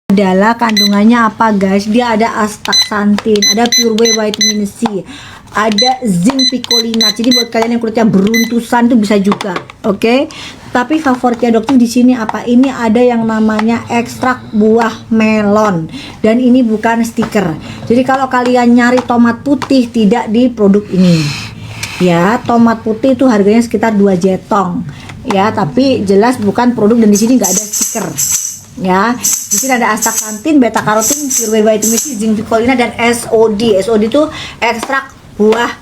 adalah kandungannya apa guys? Dia ada astaxanthin, ada pure whey vitamin C, ada zinc picolinate. Jadi buat kalian yang kulitnya beruntusan tuh bisa juga, oke? Tapi favoritnya dokter di sini apa? Ini ada yang namanya ekstrak buah melon dan ini bukan stiker. Jadi kalau kalian nyari tomat putih tidak di produk ini. Ya, tomat putih itu harganya sekitar 2 jetong. Ya, tapi jelas bukan produk dan di sini nggak ada stiker. Ya, di sini ada astaxanthin, beta karotin, pure whey vitamin C, zinc picolinate dan SOD. SOD itu ekstrak buah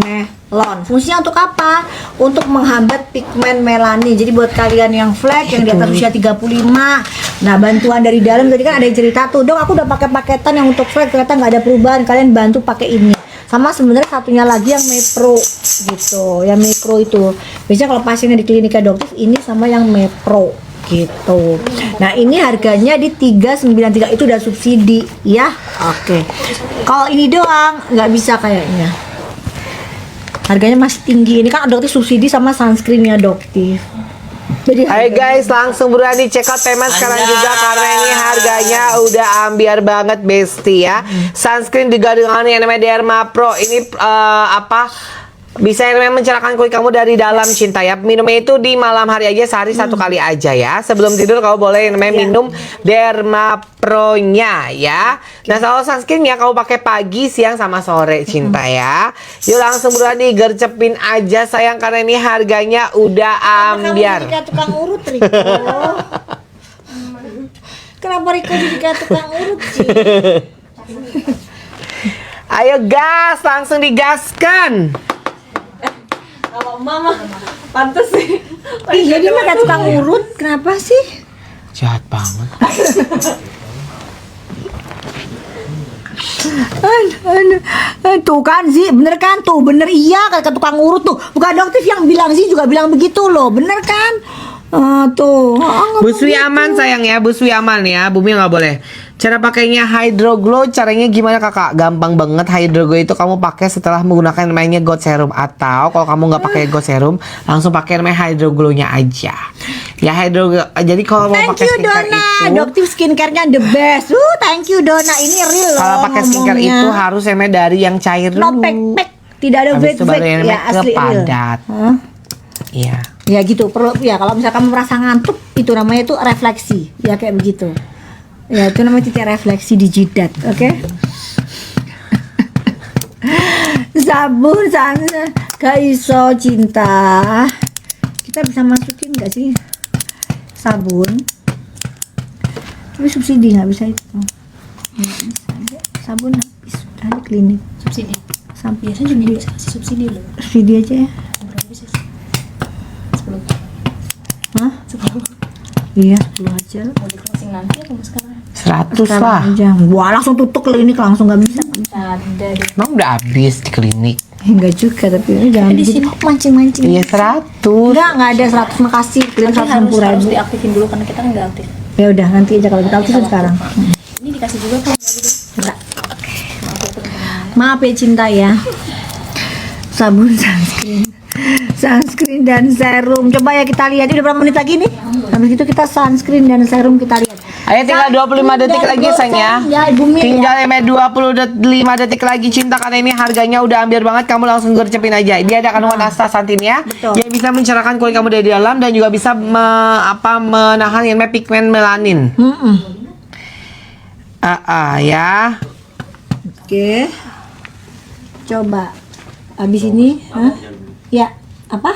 melon. Fungsinya untuk apa? Untuk menghambat pigmen melanin. Jadi buat kalian yang flek yang di atas usia 35, nah bantuan dari dalam tadi kan ada yang cerita tuh, dong aku udah pakai paketan yang untuk flek ternyata nggak ada perubahan. Kalian bantu pakai ini. Sama sebenarnya satunya lagi yang Mepro gitu, yang Mepro itu. Biasanya kalau pasiennya di klinika dokter ini sama yang Mepro gitu. Nah ini harganya di 393 itu udah subsidi ya. Oke. Kalau ini doang nggak bisa kayaknya. Harganya masih tinggi. Ini kan dokter subsidi sama sunscreennya dokter. Jadi hai guys, langsung buruan di check out payment sekarang juga karena ini harganya udah ambiar banget besti ya. Sunscreen digabungkan yang namanya Derma Pro. Ini apa? Bisa yang namanya mencerahkan kulit kamu dari dalam cinta ya. Minumnya itu di malam hari aja, sehari 1 kali aja ya. Sebelum tidur kamu boleh yang namanya minum Derma Pro-nya ya. Nah kalau sunscreennya kamu pakai pagi, siang, sama sore cinta ya. Yuk langsung buruan digercepin aja sayang karena ini harganya udah ambiar. Kenapa kamu jadi kayak tukang urut, Riko? Kenapa Riko jadi kayak tukang urut sih? Ayo gas, langsung digaskan. Kalau mama pantes sih. Iya dia mah kayak tukang urut. Kenapa sih? Jahat banget. Tuh kan sih, bener kan tuh, bener iya kayak tukang urut tuh. Bukan dokter yang bilang sih juga bilang begitu loh, bener kan? Tuh. Busui aman sayang ya, busui aman ya, Bumi nggak boleh. Cara pakainya Hydro Glow, caranya gimana kakak? Gampang banget. Hydro Glow itu kamu pakai setelah menggunakan namanya God Serum, atau kalau kamu nggak pakai God Serum, langsung pakai namanya Hydro Glow-nya aja. Ya Hydro Glow. Jadi kalau mau pakai skincare Dona. itu, Dokter skincare-nya the best. Thank you Dona, ini real loh. kalau pakai skincare itu harus namanya dari yang cair no dulu. pek-pek, tidak ada Habis itu baru vape-vape yang ya, namanya asli real. kepadat. Iya. Ya gitu, perlu ya kalau misalkan kamu merasa ngantuk itu namanya itu refleksi, ya kayak begitu. Ya itu namanya titik refleksi di jidat, oke? Sabun sana kaiso cinta. Kita bisa masukin nggak sih sabun? Tapi subsidi nggak bisa itu. Nggak bisa. Sabun habis udah di klinik. Subsidi. Sampai Biasanya juga bisa kasih subsidi loh. subsidi aja ya. Berapa sih? 10. Hah? 10. Iya, 10 aja. Mau di closing nanti atau sekarang? 100 Sekarang lah. aja. Wah, langsung tutup klinik langsung nggak bisa. Ada deh. Emang udah habis di klinik. Enggak juga, tapi ini jangan Di begitu. sini. Mancing-mancing. Iya 100. Enggak ada 100, makasih. Klinik Tapi harus 160.000. diaktifin dulu karena kita kan nggak aktif. Ya udah, nanti aja kalau kita aktifin sekarang. Ini dikasih juga kan? Enggak. Maaf ya cinta ya. Sabun sunscreen dan serum. Coba ya kita lihat. Ini udah berapa menit lagi nih? Habis itu kita sunscreen dan serum kita lihat. Ayo tinggal 25 detik lagi sayang ya. Ya Ibu Mi Tinggal ya. 25 detik lagi cinta karena ini harganya udah ambil banget, kamu langsung gercepin aja. Dia ada kandungan astaxanthin ya. Betul. Yang bisa mencerahkan kulit kamu dari dalam dan juga bisa menahan yang namanya pigmen melanin. Ya. Oke. Coba. Habis ini, ya, apa?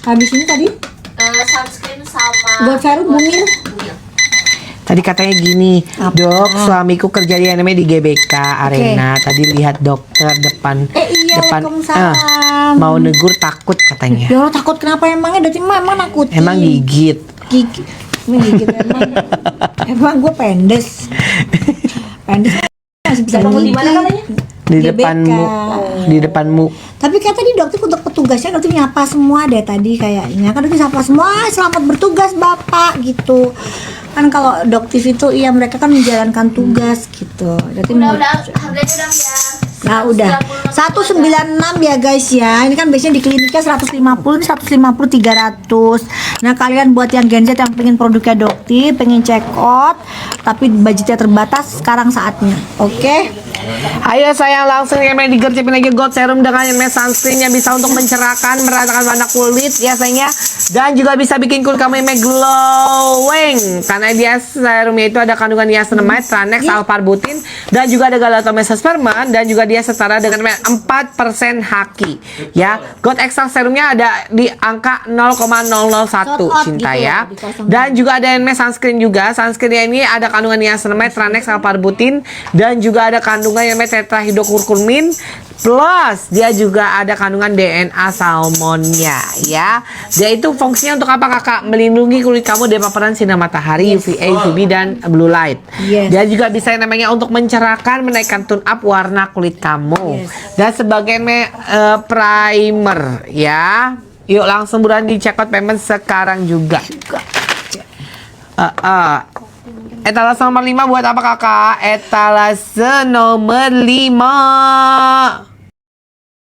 Habis ini tadi Sunscreen sama buat serum Bumil. Tadi katanya gini, dok, suamiku kerja di namanya di GBK Arena. Tadi lihat dokter depan Iya, Waalaikumsalam. mau negur takut katanya. Ya Allah, takut kenapa emangnya? Dari emang nakut. Emang gigit. Gigit. Emang gigit emang. Emang gue pendes. Pendes masih bisa Kamu di gigit. mana katanya? Di GBK. depanmu. Di depanmu. Tapi kayak tadi dokter untuk petugasnya dokter nyapa semua deh tadi kayaknya. Kan dokter nyapa semua, "Ah, selamat bertugas Bapak," gitu. Kan kalau dokter itu iya mereka kan menjalankan tugas gitu. Jadi Udah harganya udah ambiar. Nah udah 196 ya guys ya. Ini kan biasanya di kliniknya 150, ini 150 300. Nah kalian buat yang Gen Z yang pengen produknya Dokti, pengen check out tapi budgetnya terbatas, sekarang saatnya. Oke. Ayo sayang, langsung ya main digercepin aja God Serum dengan yang sunscreen yang bisa untuk mencerahkan, meratakan warna kulit ya sayangnya. Dan juga bisa bikin kulit kamu yang glowing. Karena dia serumnya itu ada kandungan niacinamide, Tranex, alpha-arbutin, dan juga ada galactose-sperman, dan juga dia setara dengan 4% haki. Ya, God Extra Serumnya ada di angka 0,001 cinta gitu ya. di 0,0. Dan juga ada yang sunscreen juga. Sunscreennya ini ada kandungan niacinamide, Tranex, alpha-arbutin, dan juga ada kandungan yang namanya tetrahidrokurkumin, plus dia juga ada kandungan DNA salmonnya ya. Dia itu fungsinya untuk apa kakak? Melindungi kulit kamu dari paparan sinar matahari, UVA, UVB, dan blue light. Dia juga bisa yang namanya untuk mencerahkan, menaikkan tone up warna kulit kamu. Dan sebagai primer ya. Yuk langsung buruan di check out payment sekarang juga. Etalase nomor 5 buat apa kakak? Etalase nomor 5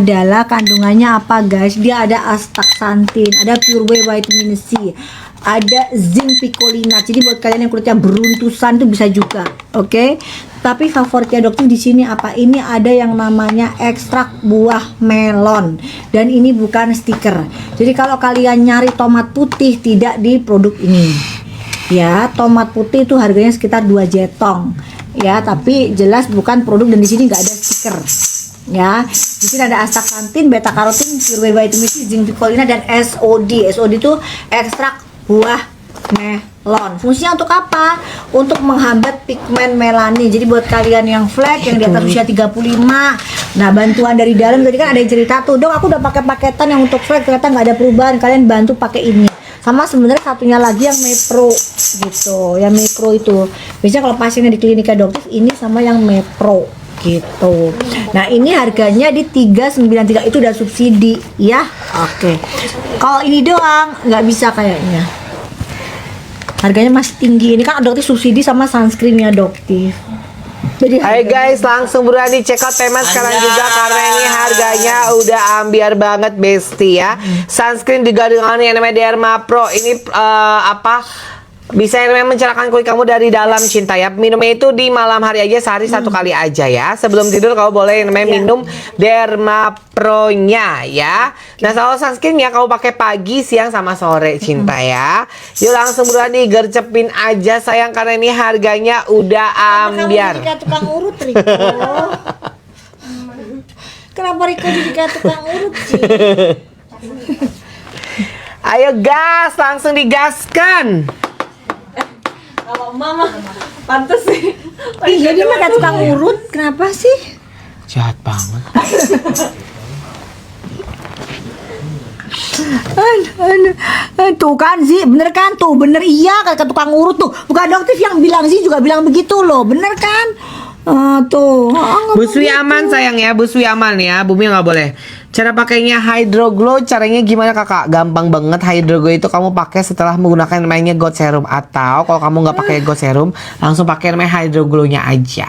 adalah kandungannya apa guys? Dia ada astaxanthin, ada pure whey vitamin C, ada zinc picolinate. Jadi buat kalian yang kulitnya beruntusan tuh bisa juga, oke? Tapi favoritnya Dokter di sini apa? Ini ada yang namanya ekstrak buah melon dan ini bukan stiker. Jadi kalau kalian nyari tomat putih tidak di produk ini. Ya, tomat putih itu harganya sekitar 2 jetong. Ya, tapi jelas bukan produk dan di sini nggak ada stiker. Ya, di sini ada astaxanthin, beta karotin, pure whey vitamin C, zinc picolinate dan SOD. SOD itu ekstrak buah melon. Fungsinya untuk apa? Untuk menghambat pigmen melanin. Jadi buat kalian yang flek, yang di atas usia 35. Nah, bantuan dari dalam tadi kan ada yang cerita tuh, "Dok, aku udah pakai paketan yang untuk flek ternyata nggak ada perubahan." Kalian bantu pakai ini. Sama sebenarnya satunya lagi yang Mepro gitu, yang Micro itu. Biasanya kalau pasiennya di klinika Dokter ini sama yang Mepro gitu. Nah, ini harganya di 393 itu udah subsidi ya. Oke. Kalau ini doang nggak bisa kayaknya. Harganya masih tinggi. Ini kan Dokter subsidi sama sunscreennya Dokter. Jadi Hai guys, langsung buruan di check out payment sekarang juga karena ini harganya udah ambiar banget besti ya. Sunscreen juga dengan yang namanya Derma Pro. Ini bisa yang namanya mencerahkan kulit kamu dari dalam cinta ya. Minumnya itu di malam hari aja, sehari 1 kali aja ya. Sebelum tidur kamu boleh yang namanya minum Derma Pro-nya ya. Nah, kalau sunscreennya kamu pakai pagi, siang, sama sore cinta ya. Yuk langsung buruan digercepin aja sayang karena ini harganya udah ambiar. Kamu jadi tukang urut, Riko? Kenapa Riko jadi kayak tukang urut sih? Ayo gas, langsung digaskan. Kalau mama pantas sih. Iya, dia mah kayak tukang urut. Kenapa sih? Jahat banget. Tuh kan sih, bener kan tuh, bener iya kayak tukang urut tuh. Bukan Dokter yang bilang sih juga bilang begitu loh, bener kan? Tuh. Bu Swi aman sayang ya, Bu Swi aman ya, Bumi nggak boleh. Cara pakainya Hydro Glow, caranya gimana kakak? Gampang banget. Hydro Glow itu kamu pakai setelah menggunakan namanya God Serum, atau kalau kamu nggak pakai God Serum, langsung pakai namanya Hydro Glow-nya aja.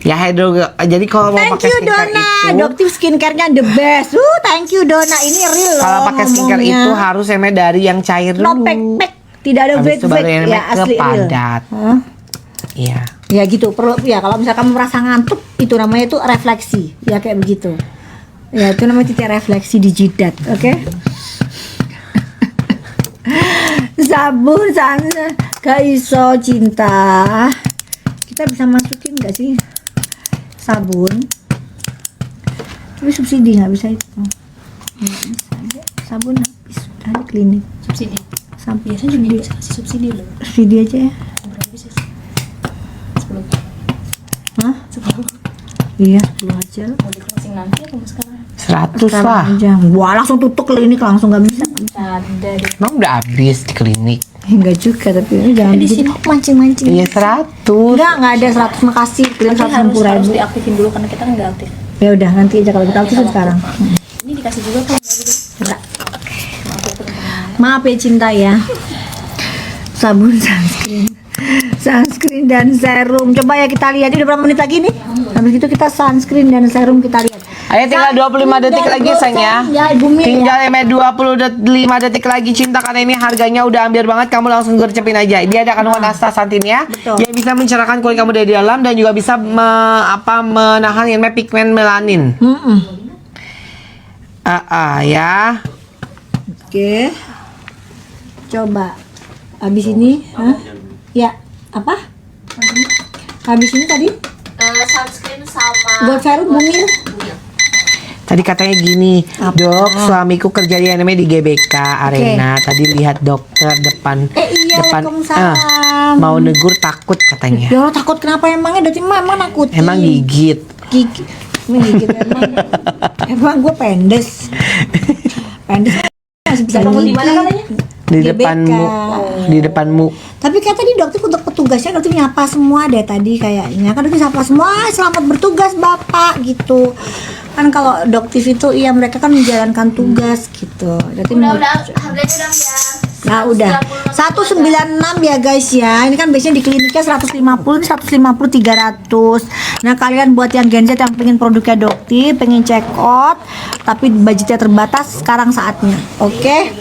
Ya Hydro Glow. Jadi kalau mau pakai skincare Dona. itu, Dokter skincare-nya the best. Thank you Dona, ini real loh. kalau pakai skincare ngomongnya. itu harus namanya dari yang cair dulu. No pek-pek, tidak ada Habis itu baru wet-wet yang ya, namanya asli real. padat. Iya. Ya gitu, perlu ya kalau misalkan kamu merasa ngantuk itu namanya itu refleksi. Ya kayak begitu. Ya itu namanya titik refleksi di jidat, oke? Sabun sana Kaiso cinta. Kita bisa masukin nggak sih sabun? Tapi subsidi nggak bisa itu. Nggak bisa. Sabun habis sudah di klinik. Subsidi. Sampai Biasanya juga bisa kasih subsidi loh. subsidi aja ya. Berapa bisa sih? 10. Hah? 10. Iya, 10 aja. Mau di closing nanti atau mau sekarang? 100 Sekarang lah. aja. Wah, langsung tutup klinik langsung nggak bisa. Ada deh. Emang udah habis di klinik. Enggak juga, tapi ini jangan Di begitu. sini. Mancing-mancing. Iya 100. Enggak ada 100, makasih. Kirim Tapi 160 harus ribu. diaktifin dulu karena kita kan nggak aktif. Ya udah, nanti aja kalau kita aktifin sekarang. Ini dikasih juga tuh nggak gitu? Enggak. Maaf ya teman-teman. Maaf ya cinta ya. Sabun sunscreen. Sunscreen dan serum. Coba ya kita lihat. Ini udah berapa menit lagi nih? Habis itu kita sunscreen dan serum kita lihat. Ayo tinggal 25 detik Dan lagi sayang ya. Ya Ibu Mil Tinggal ya. 25 detik lagi cinta, karena ini harganya udah ambiar banget, kamu langsung gercepin aja. Dia ada kandungan astaxanthin ya, Betul. yang bisa mencerahkan kulit kamu dari dalam dan juga bisa menahan yang namanya pigmen melanin. Ya. Oke. Coba. Habis ini, ya, apa? Habis ini tadi Sunscreen sama gold serum Bu Mil. Tadi katanya gini, dok, suamiku kerja di namanya di GBK Arena. Tadi lihat dokter depan Iya, Waalaikumsalam. mau negur takut katanya. Ya Allah, takut kenapa emangnya? Dari emang takut. Emang gigit. Gigit. Menggigit emang. Emang gue pendes. Pendes masih bisa Bangun di gigit. mana katanya? Di GBK. depanmu. Di depanmu. Tapi kayak tadi dokter untuk petugasnya dokter nyapa semua deh tadi kayaknya. Kan dokter nyapa semua, "Ah, selamat bertugas Bapak," gitu. Kan kalau doktif itu iya mereka kan menjalankan tugas gitu. Jadi Udah harganya udah ya. Nah udah 196 ya guys ya. Ini kan biasanya di kliniknya 150, ini 150 300. Nah kalian buat yang Gen Z yang pengen produknya Dokti, pengen check out tapi budgetnya terbatas, sekarang saatnya. Oke.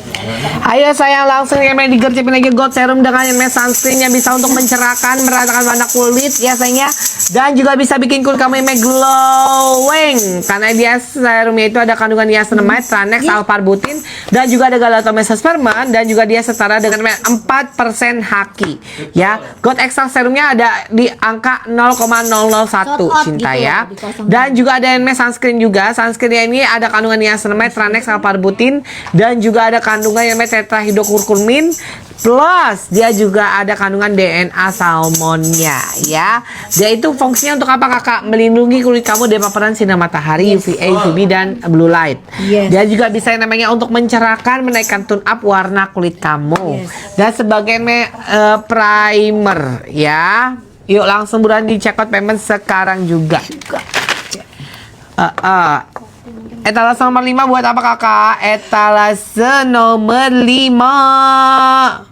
Ayo sayang, langsung yang digercepin lagi gold serum dengan yang sunscreen yang bisa untuk mencerahkan, meratakan warna kulit ya sayangnya, dan juga bisa bikin kulit kamu yang glowing karena dia serumnya itu ada kandungan niacinamide, Tranex, alpha-arbutin, dan juga ada galactose-sperman, dan juga dia setara dengan 4% haki ya. Gold extra serumnya ada di angka 0,001 Short out cinta gitu, ya. di kosong. Dan juga ada yang sunscreen juga. Sunscreennya ini ada kandungan niacinamide, Tranex, alpha-arbutin, dan juga ada kandungan yang namanya tetrahidrokurkumin, plus dia juga ada kandungan DNA salmonnya ya. Dia itu fungsinya untuk apa kakak? Melindungi kulit kamu dari paparan sinar matahari, UVA, UVB, dan blue light. Yes. Dia juga bisa yang namanya untuk mencerahkan, menaikkan tone up warna kulit kamu. Dan sebagai primer ya. Yuk langsung buruan di check out payment sekarang juga. Etalase nomor 5 buat apa kakak? Etalase nomor 5